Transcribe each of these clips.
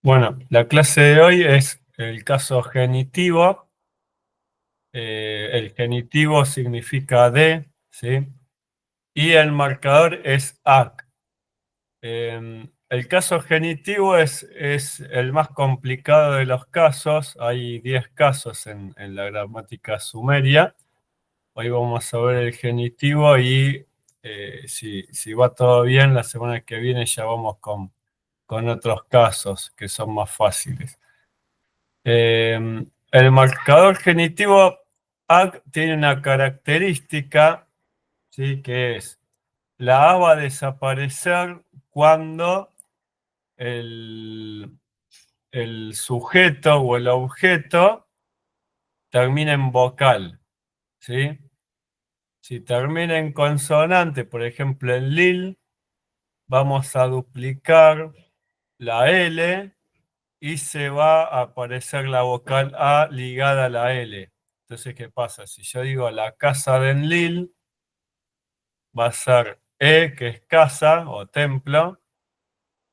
Bueno, la clase de hoy es el caso genitivo. El genitivo significa de, ¿sí? Y el marcador es ac. El caso genitivo es el más complicado de los casos. Hay 10 casos en la gramática sumeria. Hoy vamos a ver el genitivo y si va todo bien, la semana que viene ya vamos con otros casos que son más fáciles. El marcador genitivo ac tiene una característica, ¿sí? Que es la A va a desaparecer cuando el, el sujeto o el objeto termina en vocal, ¿sí? Si termina en consonante, por ejemplo en lil, vamos a duplicar la L y se va a aparecer la vocal A ligada a la L. Entonces, ¿qué pasa? Si yo digo la casa de Enlil, va a ser E, que es casa o templo,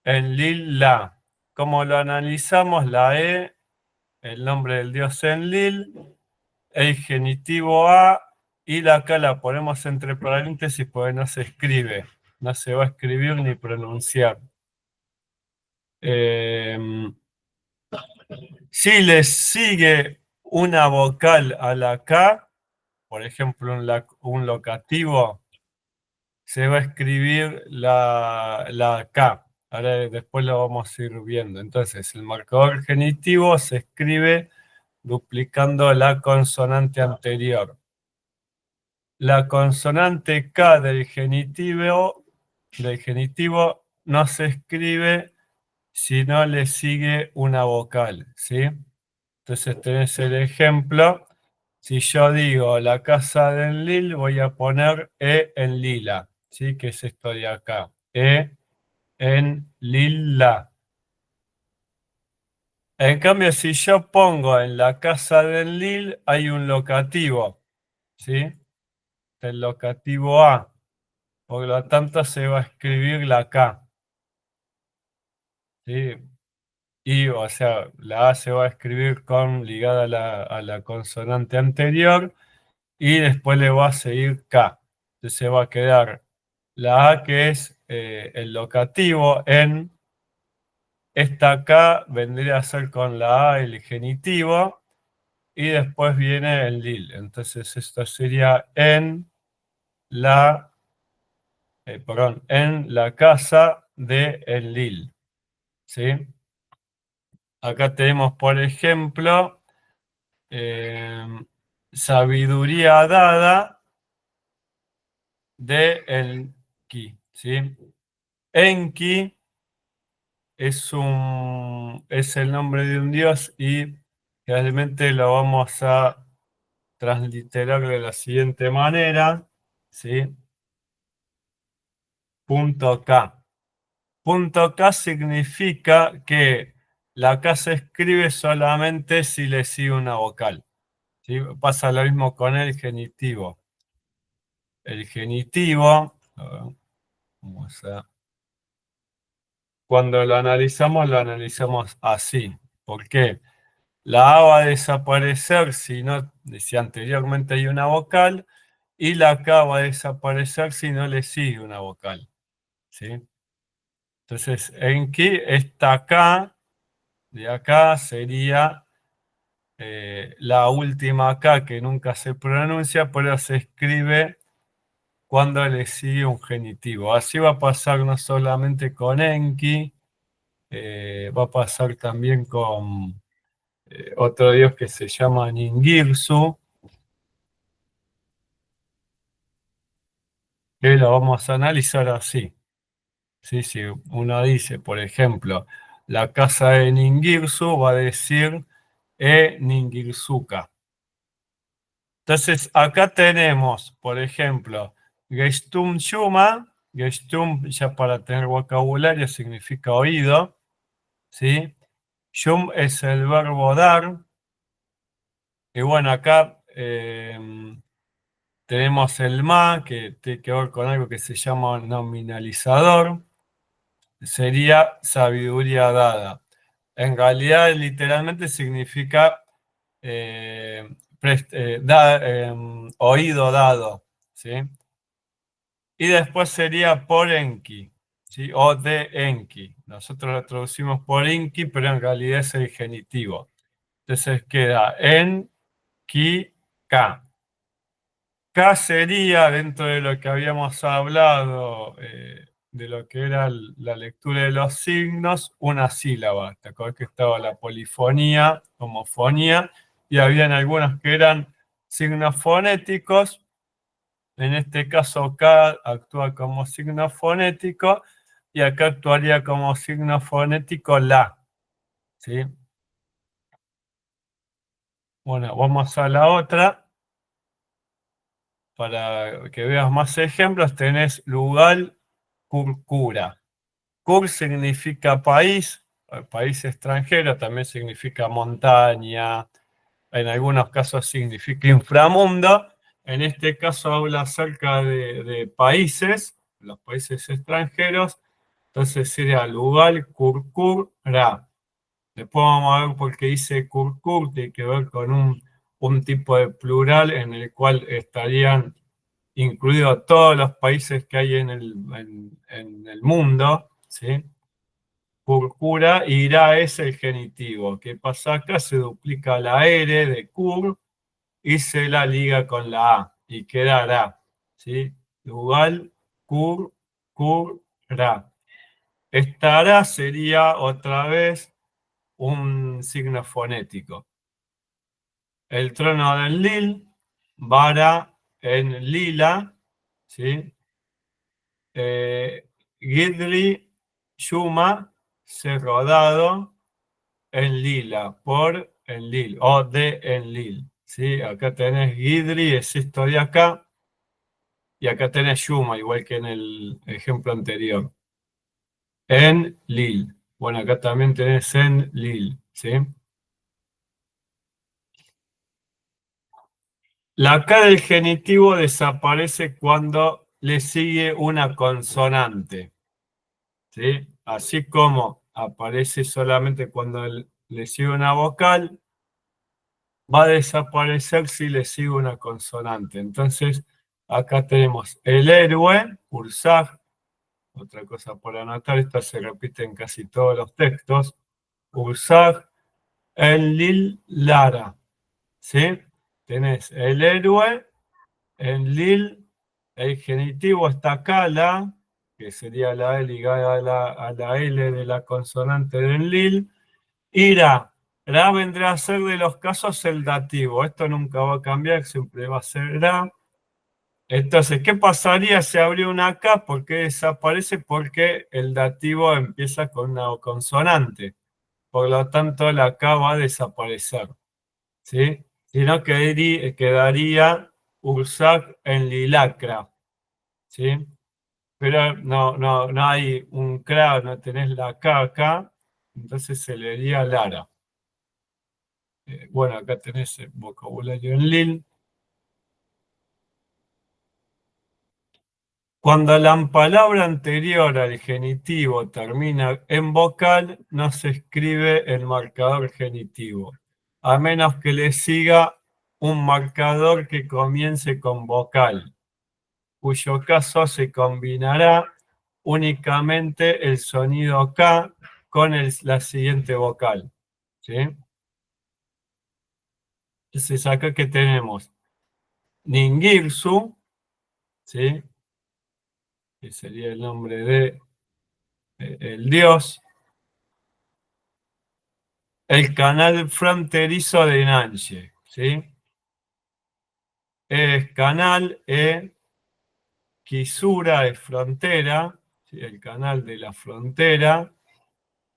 Enlil la. ¿Cómo lo analizamos? La E, el nombre del dios Enlil, el genitivo A, y la K la ponemos entre paréntesis porque no se escribe, no se va a escribir ni pronunciar. Si le sigue una vocal a la K, por ejemplo, un locativo, se va a escribir la K. Ahora después lo vamos a ir viendo. Entonces, el marcador genitivo se escribe duplicando la consonante anterior. La consonante K del genitivo no se escribe si no le sigue una vocal, ¿sí? Entonces tenés el ejemplo. Si yo digo la casa de Enlil, voy a poner E en lila, ¿sí? Que es esto de acá. E en lila. En cambio, si yo pongo en la casa de Enlil, hay un locativo, ¿sí? El locativo A. Por lo tanto, se va a escribir la K, ¿sí? Y, o sea, la A se va a escribir ligada a la consonante anterior y después le va a seguir K. Entonces se va a quedar la A, que es el locativo en esta K, vendría a ser con la A el genitivo y después viene el lil. Entonces esto sería en la casa de el lil, ¿sí? Acá tenemos, por ejemplo, eh, sabiduría dada de Enki, ¿sí? Enki es el nombre de un dios y realmente lo vamos a transliterar de la siguiente manera, ¿sí? Punto K. Punto K significa que la K se escribe solamente si le sigue una vocal, ¿sí? Pasa lo mismo con el genitivo. El genitivo, cuando lo analizamos así. ¿Por qué? La A va a desaparecer si anteriormente hay una vocal, y la K va a desaparecer si no le sigue una vocal, ¿sí? Entonces, en que esta K de acá sería la última K que nunca se pronuncia, pero se escribe cuando le sigue un genitivo. Así va a pasar no solamente con Enki, va a pasar también con otro dios que se llama Ningirsu, que lo vamos a analizar así. ¿Sí? Si uno dice, por ejemplo, la casa de Ningirsu, va a decir Ningirsuka. Entonces, acá tenemos, por ejemplo, Gestum Shuma. Gestum, ya para tener vocabulario, significa oído, ¿sí? Shum es el verbo dar. Y bueno, acá tenemos el ma, que tiene que ver con algo que se llama nominalizador. Sería sabiduría dada. En realidad, literalmente significa oído dado, ¿sí? Y después sería por enki, ¿sí? O de enki. Nosotros lo traducimos por inki, pero en realidad es el genitivo. Entonces queda en, ki, ka. K sería, dentro de lo que habíamos hablado, de lo que era la lectura de los signos, una sílaba. ¿Te acuerdas que estaba la polifonía, homofonía? Y habían algunos que eran signos fonéticos. En este caso, K actúa como signo fonético y acá actuaría como signo fonético la. ¿Sí? Bueno, vamos a la otra. Para que veas más ejemplos, tenés lugar, curcura. Cur significa país, país extranjero, también significa montaña, en algunos casos significa inframundo. En este caso habla acerca de países, los países extranjeros, entonces sería lugar, curcura. Después vamos a ver por qué dice curcur, tiene que ver con un tipo de plural en el cual estarían incluidos todos los países que hay en el mundo, ¿sí? Curcura, irá es el genitivo. ¿Qué pasa acá? Se duplica la R de cur y se la liga con la A y quedará, ¿sí? Lugar, cur, ra. Estará sería otra vez un signo fonético. El trono del Lil, vara en lila, ¿sí? Gidri, Yuma, Cerro Dado, en lila, por en lil, o de en lil, ¿sí? Acá tenés Gidri, es esto de acá, y acá tenés Yuma, igual que en el ejemplo anterior. En lil. Bueno, acá también tenés en lil, ¿sí? La K del genitivo desaparece cuando le sigue una consonante, ¿sí? Así como aparece solamente cuando le sigue una vocal, va a desaparecer si le sigue una consonante. Entonces, acá tenemos el héroe, Ursag, otra cosa por anotar, esta se repite en casi todos los textos, Ursag, el Lil Lara, ¿sí? Tenés el héroe, el Lil, el genitivo está acá, la, que sería la E ligada a la L de la consonante del Lil, Ira, la vendrá a ser de los casos el dativo. Esto nunca va a cambiar, siempre va a ser la. Entonces, ¿qué pasaría si abrió una K? ¿Por qué desaparece? Porque el dativo empieza con una consonante. Por lo tanto, la K va a desaparecer. ¿Sí? Si no, quedaría Ursac en Lilacra. ¿Sí? Pero no hay un CRA, no tenés la K acá, entonces se le diría Lara. Bueno, acá tenés el vocabulario en Lil. Cuando la palabra anterior al genitivo termina en vocal, no se escribe el marcador genitivo, a menos que le siga un marcador que comience con vocal, cuyo caso se combinará únicamente el sonido K con la siguiente vocal. ¿Sí? Entonces acá que tenemos Ningirsu, ¿sí? Que sería el nombre de el dios, el canal fronterizo de Nanche, ¿sí? Es canal, Kisura es frontera, ¿sí? El canal de la frontera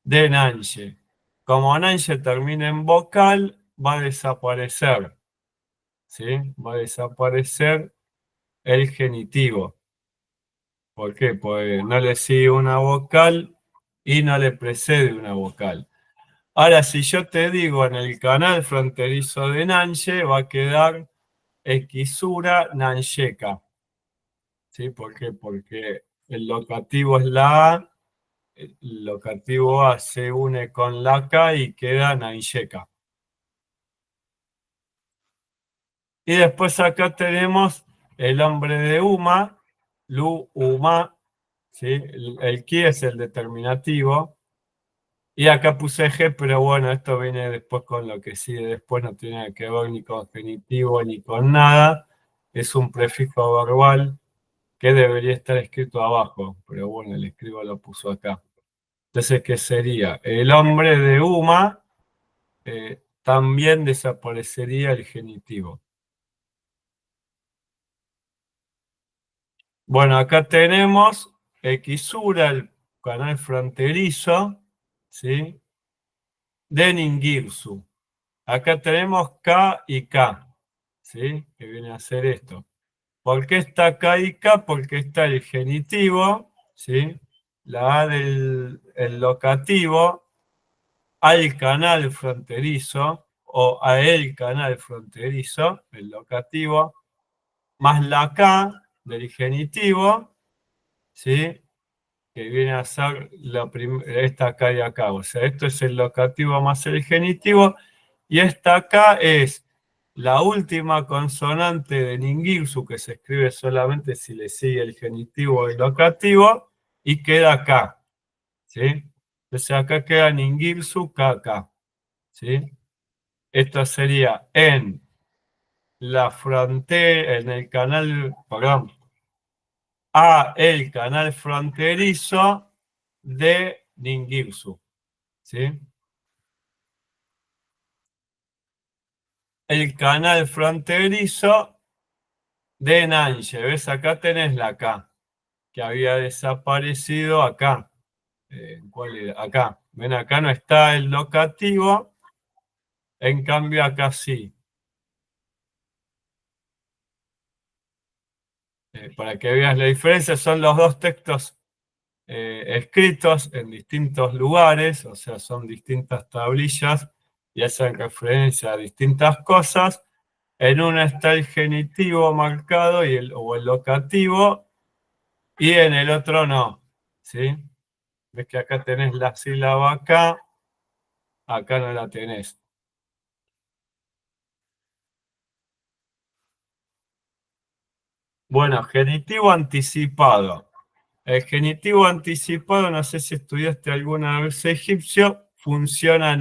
de Nanche. Como Nanche termina en vocal, va a desaparecer, ¿sí? Va a desaparecer el genitivo. ¿Por qué? Pues no le sigue una vocal y no le precede una vocal. Ahora, si yo te digo en el canal fronterizo de Nanche, va a quedar Equisura Nancheca. ¿Sí? ¿Por qué? Porque el locativo es la A el locativo A se une con la K y queda Naincheka. Y después acá tenemos el hombre de Uma, Lu, Uma, ¿sí? El ki es el determinativo. Y acá puse G, pero bueno, esto viene después con lo que sigue después, no tiene que ver ni con genitivo ni con nada. Es un prefijo verbal que debería estar escrito abajo, pero bueno, el escriba lo puso acá. Entonces, ¿qué sería? El hombre de Uma también desaparecería el genitivo. Bueno, acá tenemos Xura, el canal fronterizo, ¿sí? De Ningirsu. Acá tenemos K y K, ¿sí? Que viene a hacer esto. ¿Por qué está K y K? Porque está el genitivo, ¿sí? La A del el locativo, al canal fronterizo, o a el canal fronterizo, el locativo, más la K del genitivo, ¿sí? Que viene a ser esta acá y acá. O sea, esto es el locativo más el genitivo, y esta acá es la última consonante de Ningirsu, que se escribe solamente si le sigue el genitivo o el locativo, y queda acá, ¿sí? Entonces acá queda Ningirsu, KK, ¿sí? Esto sería en la frontera, en el canal, perdón, a el canal fronterizo de Ningirsu, ¿sí? El canal fronterizo de Nanche. ¿Ves? Acá tenés la K, que había desaparecido acá. ¿Cuál era? Acá. Ven, acá no está el locativo, en cambio acá sí. Para que veas la diferencia, son los dos textos escritos en distintos lugares, o sea, son distintas tablillas y hacen referencia a distintas cosas. En una está el genitivo marcado o el locativo, y en el otro no, ¿sí? Ves que acá tenés la sílaba acá no la tenés. Bueno, genitivo anticipado. El genitivo anticipado, no sé si estudiaste alguna vez egipcio, funciona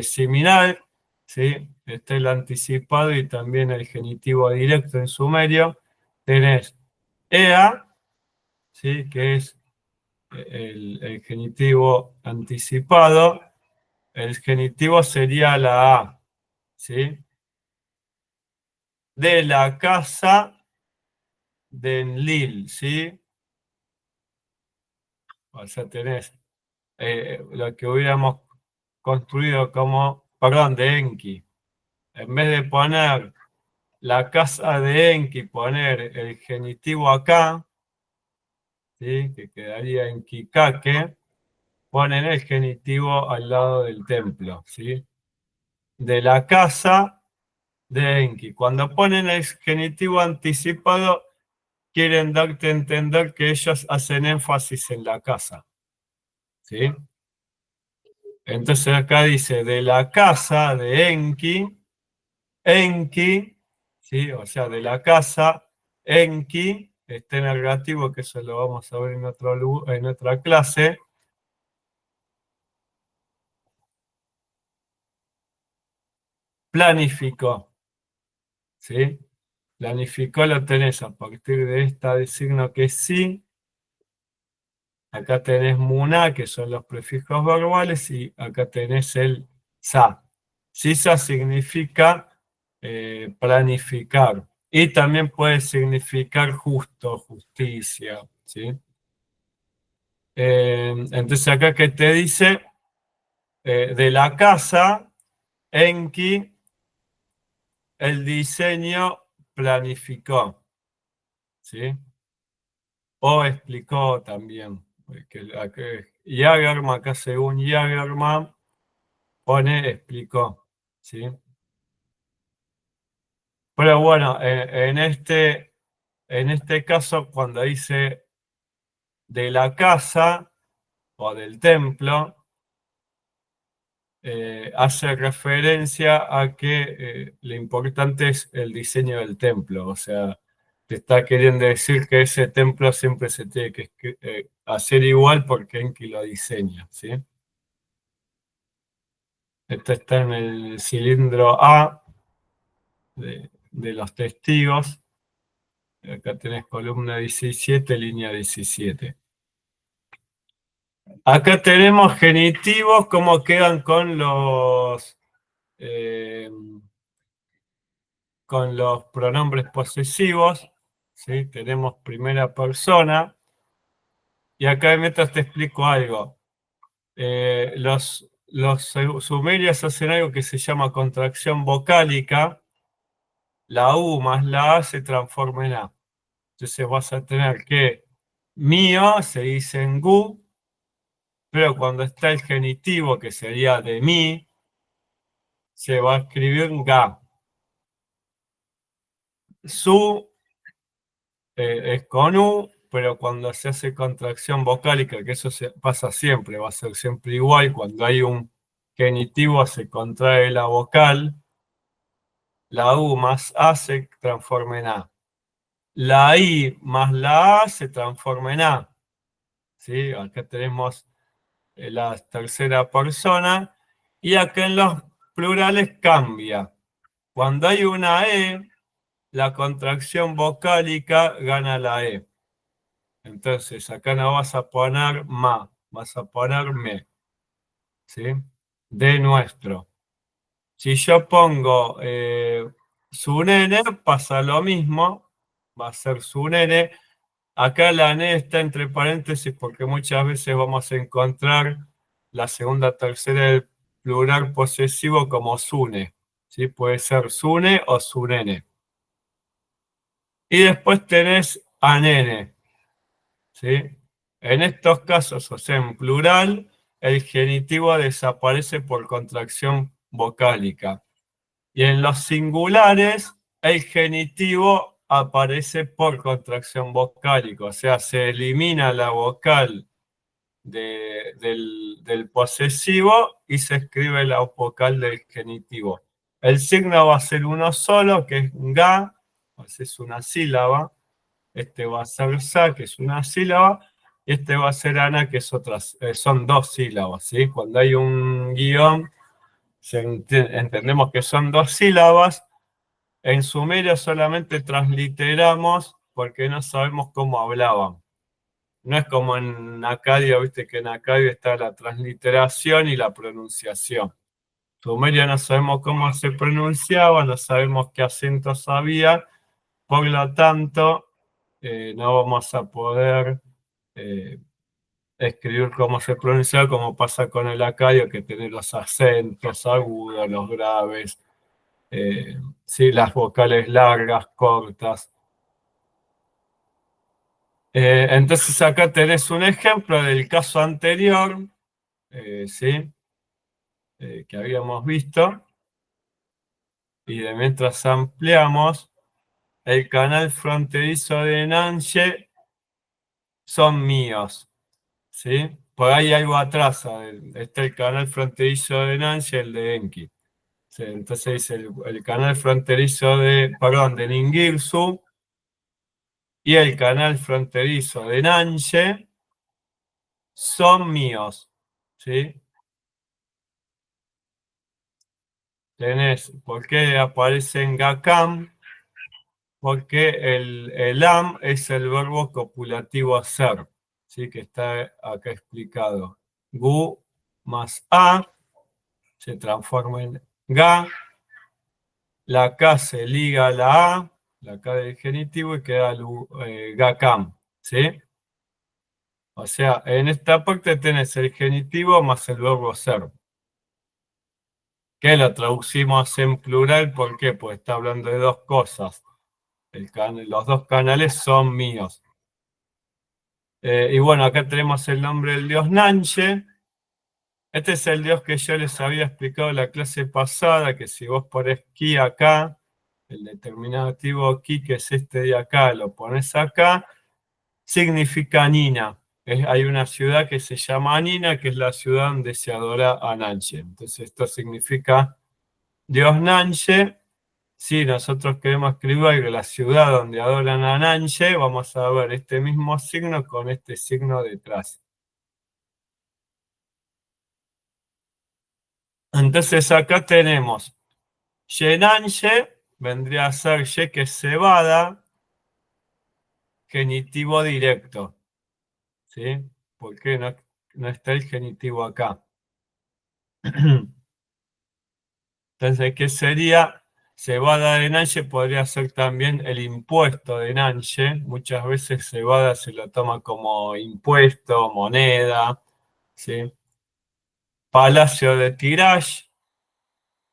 similar, ¿sí? Está el anticipado y también el genitivo directo en sumerio. Tenés ea, ¿sí? Que es el genitivo anticipado. El genitivo sería la A, ¿sí? De la casa de Enlil, ¿sí? O sea, tenés lo que hubiéramos construido como, perdón, de Enki. En vez de poner la casa de Enki, poner el genitivo acá, ¿sí? Que quedaría en Kikake, ponen el genitivo al lado del templo, ¿sí? De la casa de Enki. Cuando ponen el genitivo anticipado, quieren darte a entender que ellos hacen énfasis en la casa, ¿sí? Entonces acá dice, de la casa de Enki, Enki, ¿sí? O sea, de la casa, Enki, está en el relativo, que eso lo vamos a ver en otra clase. Planificó, ¿sí? Planificó lo tenés a partir de esta signo que es sí. Acá tenés muná, que son los prefijos verbales, y acá tenés el sa. Sisa significa planificar, y también puede significar justo, justicia, ¿sí? Entonces acá que te dice, de la casa, Enki, el diseño planificó, ¿sí? O explicó también. Jagerman, acá según Jagerman, pone explicó, ¿sí? Pero bueno, en este caso, cuando dice de la casa o del templo, hace referencia a que lo importante es el diseño del templo. O sea, te está queriendo decir que ese templo siempre se tiene que hacer igual porque Enki lo diseña, ¿sí? Esto está en el cilindro A de los testigos. Acá tenés columna 17, línea 17. Acá tenemos genitivos, cómo quedan eh, con los pronombres posesivos. ¿Sí? Tenemos primera persona. Y acá mientras te explico algo. Los sumerios hacen algo que se llama contracción vocálica. La U más la A se transforma en A. Entonces vas a tener que mío se dice en gu, pero cuando está el genitivo, que sería de mí, se va a escribir ga. Su es con U, pero cuando se hace contracción vocálica, que eso pasa siempre, va a ser siempre igual, cuando hay un genitivo se contrae la vocal, la U más A se transforma en A. La I más la A se transforma en A. ¿Sí? Acá tenemos la tercera persona, y acá en los plurales cambia. Cuando hay una E, la contracción vocálica gana la E. Entonces, acá no vas a poner ma, vas a poner me, ¿sí? De nuestro. Si yo pongo su nene, pasa lo mismo, va a ser su nene. Acá la N está entre paréntesis porque muchas veces vamos a encontrar la segunda, tercera del plural posesivo como sune, ¿sí? Puede ser sune o sunene. Y después tenés anene, ¿sí? En estos casos, o sea, en plural, el genitivo desaparece por contracción vocálica. Y en los singulares, el genitivo aparece por contracción vocálica, o sea, se elimina la vocal del posesivo y se escribe la vocal del genitivo. El signo va a ser uno solo, que es ga, es una sílaba. Este va a ser sa, que es una sílaba. Y este va a ser ana, que es son dos sílabas, ¿sí? Cuando hay un guión, entendemos que son dos sílabas. En sumerio solamente transliteramos porque no sabemos cómo hablaban. No es como en acadio, viste que en acadio está la transliteración y la pronunciación. Sumerio no sabemos cómo se pronunciaba, no sabemos qué acentos había, por lo tanto, no vamos a poder eh, escribir cómo se pronunciaba, como pasa con el acadio, que tiene los acentos agudos, los graves, sí, las vocales largas, cortas. Entonces acá tenés un ejemplo del caso anterior, ¿sí? Que habíamos visto, y de mientras ampliamos, el canal fronterizo de Nanche son míos, ¿sí? Por ahí hay algo atrás, está el canal fronterizo de Nanche, el de Enki. Sí, entonces dice el canal fronterizo de Ningirsu y el canal fronterizo de Nanche son míos, ¿sí? Tenés, ¿por qué aparece en Gakam? Porque el am es el verbo copulativo hacer, ¿sí? Que está acá explicado. Gu más a se transforma en ga, la k se liga a la k del genitivo y queda gakam, ¿sí? O sea, en esta parte tenés el genitivo más el verbo ser, que lo traducimos en plural, ¿por qué? Pues está hablando de dos cosas. Los dos canales son míos. Y bueno, acá tenemos el nombre del dios Nanche. Este es el dios que yo les había explicado en la clase pasada, que si vos ponés ki acá, el determinativo ki, que es este de acá, lo pones acá, significa Nina. Hay una ciudad que se llama Anina, que es la ciudad donde se adora a Nanche. Entonces esto significa Dios Nanche. Si nosotros queremos escribir la ciudad donde adoran a Nanche, vamos a ver este mismo signo con este signo detrás. Entonces acá tenemos Yenanche, vendría a ser Ye, que es cebada, genitivo directo. ¿Sí? ¿Por qué no está el genitivo acá? Entonces, ¿qué sería? Cebada de Nanche podría ser también el impuesto de Nanche. Muchas veces cebada se lo toma como impuesto, moneda. ¿Sí? Palacio de Tiraj,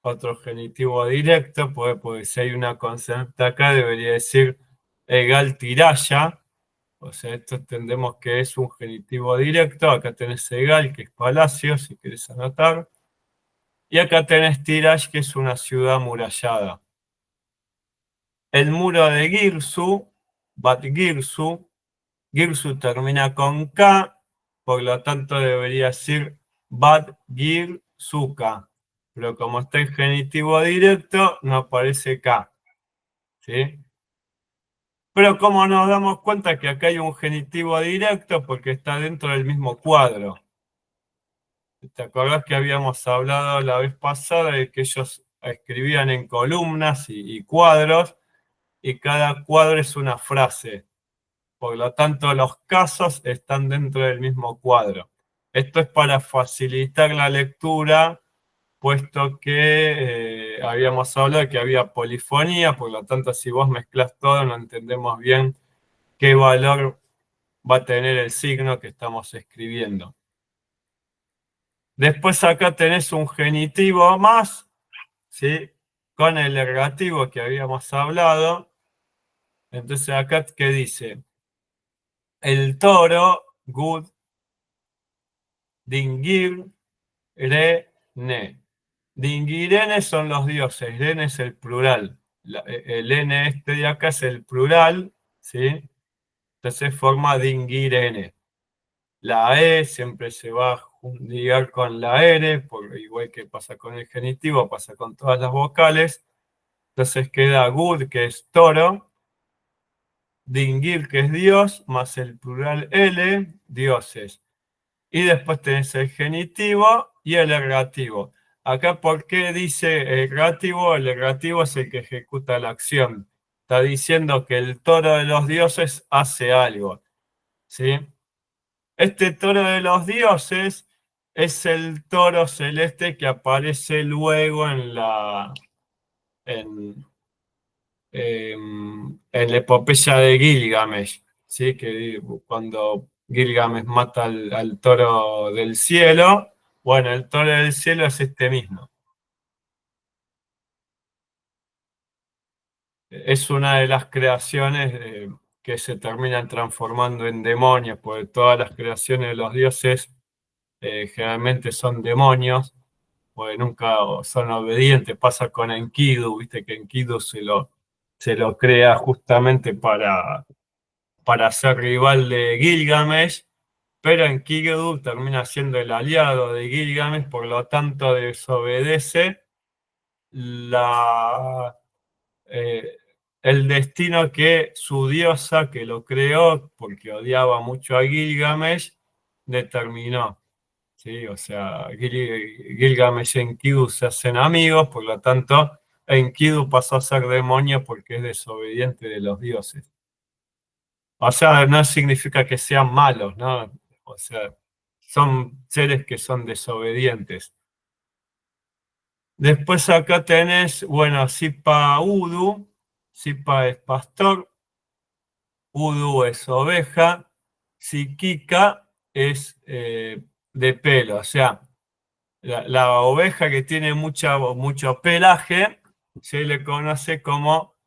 otro genitivo directo, porque si hay una consonante acá debería decir egal tiralla. O sea, esto entendemos que es un genitivo directo. Acá tenés egal, que es palacio, si querés anotar. Y acá tenés Tiraj, que es una ciudad amurallada. El muro de Girsu, Bat Girsu, Girsu termina con K, por lo tanto debería decir Bat Girsuka. Pero como está en genitivo directo, no aparece K. ¿Sí? Pero como nos damos cuenta que acá hay un genitivo directo porque está dentro del mismo cuadro. ¿Te acordás que habíamos hablado la vez pasada de que ellos escribían en columnas y cuadros y cada cuadro es una frase? Por lo tanto, los casos están dentro del mismo cuadro. Esto es para facilitar la lectura, puesto que habíamos hablado de que había polifonía, por lo tanto, si vos mezclas todo, no entendemos bien qué valor va a tener el signo que estamos escribiendo. Después acá tenés un genitivo más, ¿sí? Con el ergativo que habíamos hablado. Entonces acá, ¿qué dice? El toro, good, dingir, re, ne. Dingirene son los dioses, Ren es el plural. El N este de acá es el plural, ¿sí? Entonces forma dingirene. La E siempre se va a ligar con la R, igual que pasa con el genitivo, pasa con todas las vocales. Entonces queda good, que es toro, dingir, que es Dios, más el plural L, dioses. Y después tenés el genitivo y el ergativo. Acá, ¿por qué dice ergativo? El ergativo es el que ejecuta la acción. Está diciendo que el toro de los dioses hace algo. ¿Sí? Este toro de los dioses es el toro celeste que aparece luego en, en la epopeya de Gilgamesh, ¿sí? Que cuando Gilgamesh mata al toro del cielo, bueno, el toro del cielo es este mismo. Es una de las creaciones que se terminan transformando en demonios, porque todas las creaciones de los dioses generalmente son demonios, porque nunca son obedientes. Pasa con Enkidu, viste que Enkidu se lo crea justamente para ser rival de Gilgamesh, pero Enkidu termina siendo el aliado de Gilgamesh, por lo tanto desobedece la, eh, el destino que su diosa, que lo creó porque odiaba mucho a Gilgamesh, determinó. ¿Sí? O sea, Gilgamesh y Enkidu se hacen amigos, por lo tanto, Enkidu pasó a ser demonio porque es desobediente de los dioses. O sea, no significa que sean malos, ¿no? O sea, son seres que son desobedientes. Después acá tenés, bueno, Sipa Udu. Sipa es pastor, Udu es oveja, Sikika es de pelo. O sea, la oveja que tiene mucho pelaje se le conoce como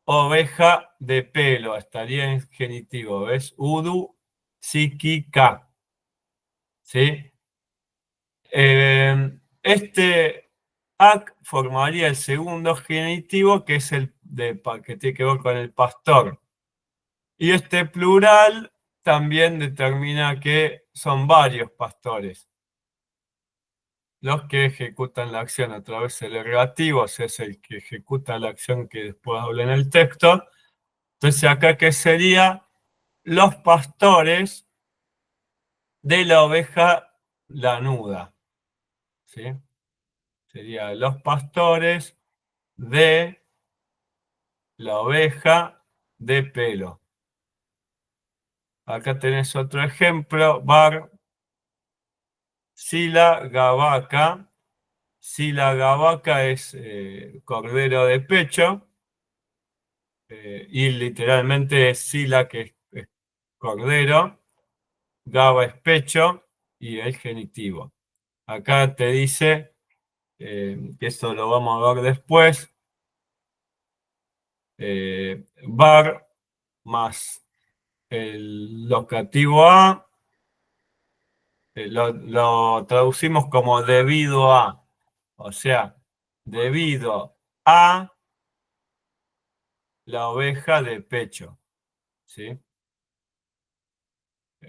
oveja de pelo, estaría en genitivo, ¿ves? Udu, Sikika, ¿sí? Este ac formaría el segundo genitivo, que es que tiene que ver con el pastor. Y este plural también determina que son varios pastores los que ejecutan la acción a través del ergativo, o sea, es el que ejecuta la acción que después habla en el texto. Entonces, acá, ¿qué sería? Los pastores de la oveja lanuda, ¿sí? Sería los pastores de la oveja de pelo. Acá tenés otro ejemplo, Bar Sila Gavaca. Sila Gavaca es cordero de pecho, y literalmente es Sila, que es cordero, Gaba es pecho y el genitivo. Acá te dice, que eso lo vamos a ver después, Bar más el locativo a, lo traducimos como debido a, o sea, debido a la oveja de pecho, ¿sí?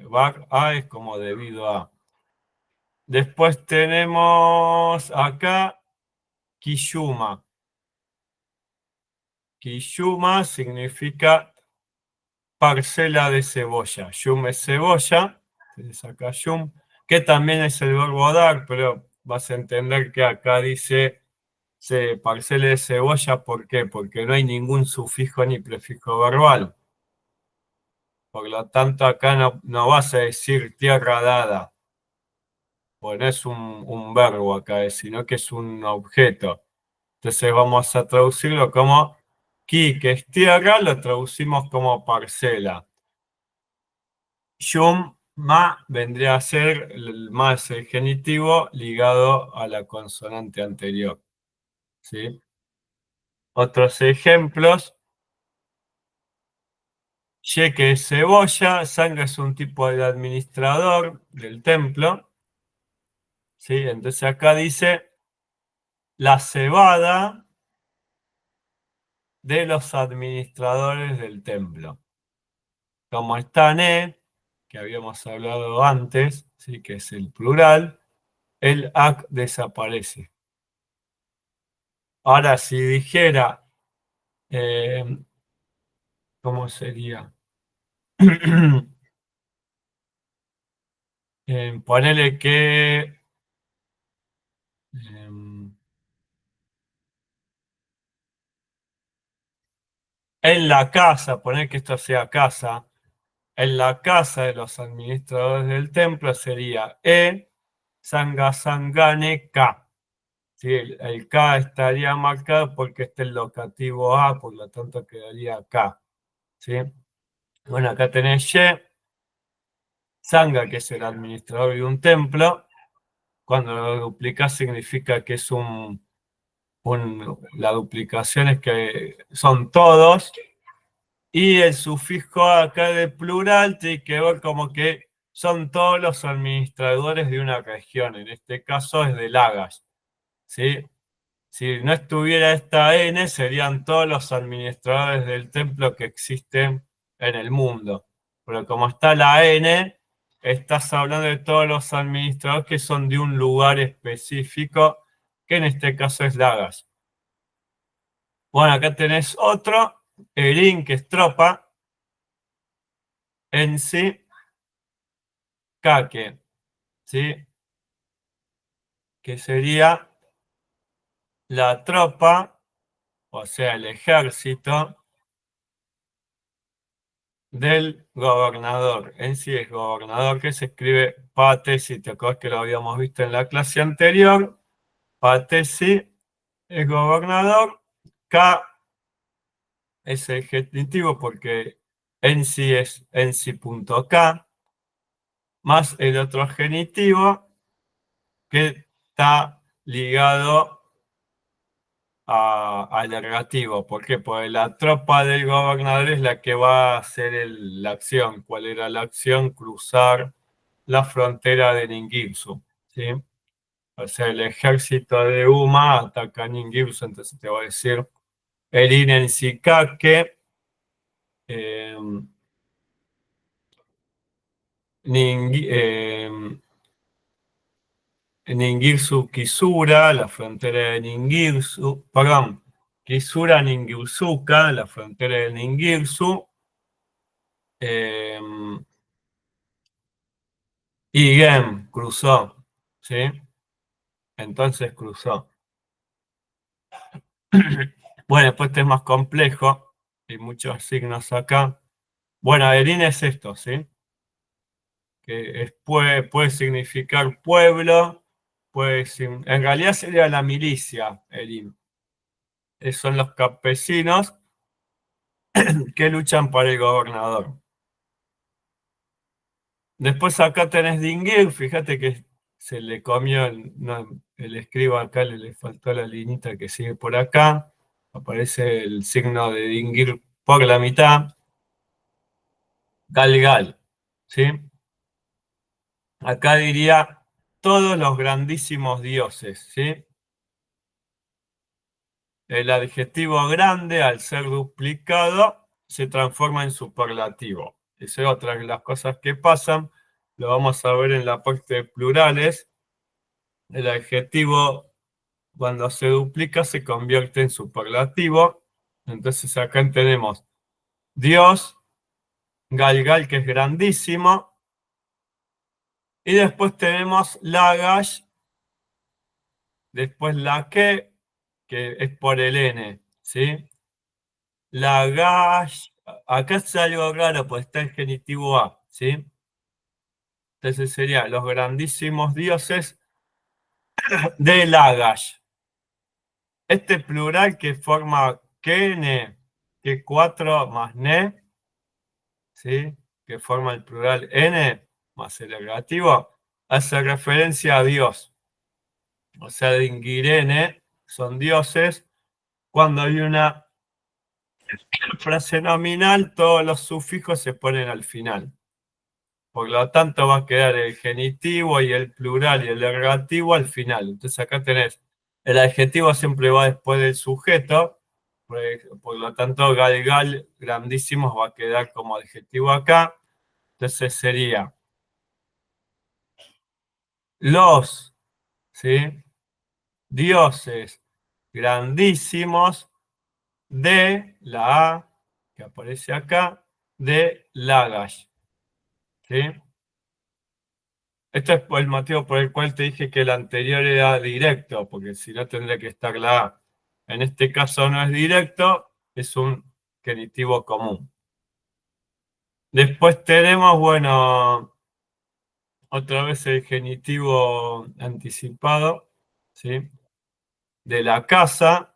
Bar a es como debido a. Después tenemos acá Kishuma. Kishuma significa parcela de cebolla. Yum es cebolla, tenés acá yum, que también es el verbo dar, pero vas a entender que acá dice parcela de cebolla, ¿por qué? Porque no hay ningún sufijo ni prefijo verbal. Por lo tanto, acá no vas a decir tierra dada, pues no es un verbo acá, sino que es un objeto. Entonces vamos a traducirlo como ki, que es tierra, lo traducimos como parcela. Yum, ma, vendría a ser el más el genitivo ligado a la consonante anterior, ¿sí? Otros ejemplos, ye, que es cebolla, sanga es un tipo de administrador del templo, ¿sí? Entonces acá dice la cebada de los administradores del templo. Como está ne, que habíamos hablado antes, ¿sí? Que es el plural, el ac desaparece. Ahora, si dijera, ¿cómo sería? Ponele que en la casa, poner que esto sea casa, en la casa de los administradores del templo sería sanga sangane ka. ¿Sí? El K estaría marcado porque está el locativo A, por lo tanto quedaría K, ¿sí? Bueno, acá tenés Ye, Sanga, que es el administrador de un templo. Cuando lo duplicas significa que es la duplicación es que son todos. Y el sufijo acá de plural tiene que ver como que son todos los administradores de una región. En este caso es de Lagas, ¿sí? Si no estuviera esta N, serían todos los administradores del templo que existen en el mundo. Pero como está la N, estás hablando de todos los administradores que son de un lugar específico, que en este caso es Lagas. Bueno, acá tenés otro, Erin, que es tropa, en sí, Kake, ¿sí? Que sería la tropa, o sea, el ejército del gobernador. En sí es gobernador, que se escribe Patesi, te acuerdas que lo habíamos visto en la clase anterior. Patesi es gobernador, K es el genitivo porque en sí es en sí.k, más el otro genitivo que está ligado al negativo. ¿Por qué? Porque la tropa del gobernador es la que va a hacer la acción. ¿Cuál era la acción? Cruzar la frontera de Ningirsu, ¿sí? O sea, el ejército de Uma ataca a Ningirsu, entonces te voy a decir el Inensikake, Ningirsu Kisura, la frontera de Ningirsu, perdón, Kisura Ningirsuka, la frontera de Ningirsu, eh, y Gem cruzó, ¿sí? Entonces cruzó. Bueno, después este es más complejo, hay muchos signos acá. Bueno, Erin es esto, ¿sí? Que puede significar pueblo, en realidad sería la milicia, Erin. Son los campesinos que luchan por el gobernador. Después acá tenés Dingir, fíjate que se le comió el escriba acá, le faltó la linita que sigue por acá. Aparece el signo de Dingir por la mitad. Galgal, ¿sí? Acá diría todos los grandísimos dioses, ¿sí? El adjetivo grande, al ser duplicado, se transforma en superlativo. Esa es otra de las cosas que pasan. Lo vamos a ver en la parte de plurales. El adjetivo, cuando se duplica, se convierte en superlativo. Entonces acá tenemos Dios, Galgal, que es grandísimo. Y después tenemos Lagash, después la que es por el N, ¿sí? Lagash, acá es algo raro, pues está el genitivo A, ¿sí? Entonces sería los grandísimos dioses de Lagash. Este plural que forma Kene, que 4 más ne, ¿sí? Que forma el plural N más el negativo, hace referencia a Dios. O sea, de Ingirene son dioses. Cuando hay una frase nominal, todos los sufijos se ponen al final. Por lo tanto, va a quedar el genitivo y el plural y el ergativo al final. Entonces acá tenés, el adjetivo siempre va después del sujeto, por lo tanto, galgal, grandísimos, va a quedar como adjetivo acá. Entonces sería los, ¿sí? Dioses grandísimos de la A, que aparece acá, de Lagash, ¿sí? Este es el motivo por el cual te dije que el anterior era directo, porque si no tendría que estar la A. En este caso no es directo, es un genitivo común. Después tenemos, bueno, otra vez el genitivo anticipado, ¿sí? De la casa,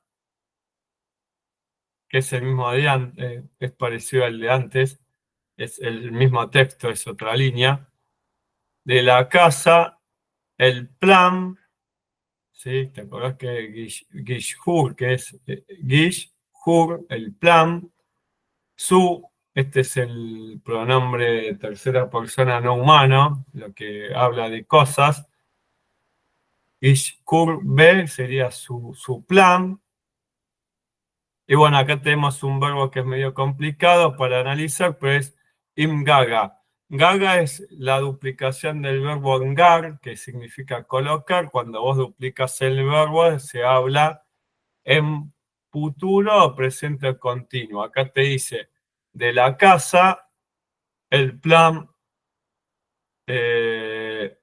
que es el mismo de antes, es parecido al de antes, es el mismo texto, es otra línea. De la casa, el plan, ¿sí? ¿Te acordás que Gishur, que es Gishur, el plan, su, este es el pronombre de tercera persona no humano, lo que habla de cosas. Gishur B sería su plan. Y bueno, acá tenemos un verbo que es medio complicado para analizar, pero es imgaga. Gaga es la duplicación del verbo ngar, que significa colocar. Cuando vos duplicas el verbo, se habla en futuro o presente continuo. Acá te dice, de la casa, el plan, él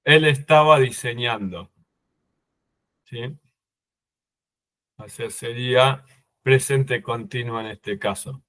estaba diseñando. ¿Sí? O sea, sería presente continuo en este caso.